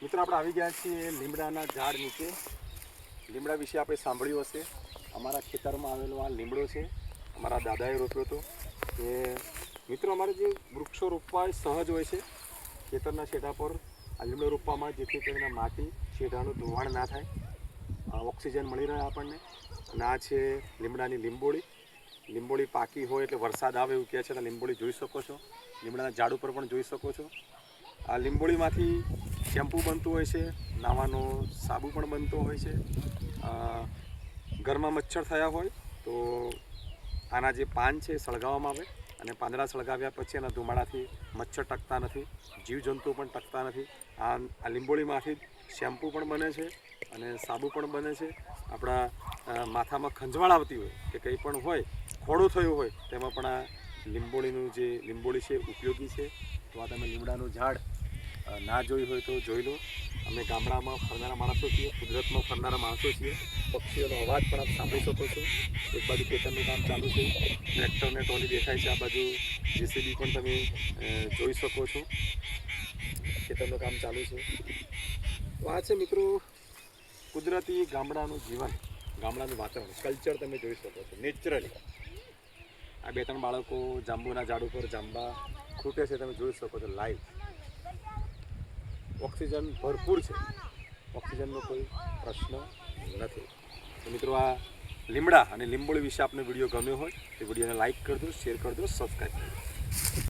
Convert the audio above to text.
મિત્રો આપણે આવી ગયા છીએ લીમડાના ઝાડ નીચે. લીમડા વિશે આપણે સાંભળ્યું હશે. અમારા ખેતરમાં આવેલો આ લીમડો છે. અમારા દાદાએ રોપ્યો હતો. કે મિત્રો અમારે જે વૃક્ષો રોપવા સહજ હોય છે ખેતરના છેડા પર આ લીમડો રોપવામાં, જેથી કરીને માટી છેડાનું ધોવાણ ના થાય, ઓક્સિજન મળી રહે આપણને. અને આ છે લીમડાની લીંબોળી. લીંબોળી પાકી હોય એટલે વરસાદ આવે એવું કહે છે, તો લીંબોળી જોઈ શકો છો. લીમડાના ઝાડ ઉપર પણ જોઈ શકો છો. આ લીંબોળીમાંથી શેમ્પૂ બનતું હોય છે, નાવાનો સાબુ પણ બનતો હોય છે. ઘરમાં મચ્છર થયા હોય તો આના જે પાન છે સળગાવવામાં આવે, અને પાંદડા સળગાવ્યા પછી એના ધુમાડાથી મચ્છર ટકતા નથી, જીવજંતુઓ પણ ટકતા નથી. આ લીંબોળીમાંથી શેમ્પૂ પણ બને છે અને સાબુ પણ બને છે. આપણા માથામાં ખંજવાળ આવતી હોય કે કંઈ પણ હોય, ખોડું થયું હોય, તેમાં પણ આ લીંબોળી છે ઉપયોગી છે. તો આ તમે લીમડાનું ઝાડ ના જોયું હોય તો જોઈ લો. અમે ગામડામાં ફરનારા માણસો છીએ, કુદરતમાં ફરનારા માણસો છીએ. પક્ષીઓનો અવાજ પણ આપ સાંભળી શકો છો. એક બાજુ ખેતરનું કામ ચાલુ છે, ટ્રેક્ટરને ટ્રોલી દેખાય છે. આ બાજુ જેસીબી પણ તમે જોઈ શકો છો. ખેતરનું કામ ચાલુ છે. તો આ છે મિત્રો કુદરતી ગામડાનું જીવન, ગામડાનું વાતાવરણ, કલ્ચર તમે જોઈ શકો છો નેચરલી. આ બે ત્રણ બાળકો જાંબુના ઝાડ ઉપર જાંબા ખૂટે છે, તમે જોઈ શકો છો લાઈવ. ઓક્સિજન ભરપૂર છે, ઓક્સિજનનો કોઈ પ્રશ્ન નથી. તો મિત્રો આ લીમડા અને લીંબોળી વિશે આપને વિડીયો ગમ્યો હોય તો વિડીયોને લાઇક કરજો, શેર કરજો, સબસ્ક્રાઈબ કરજો.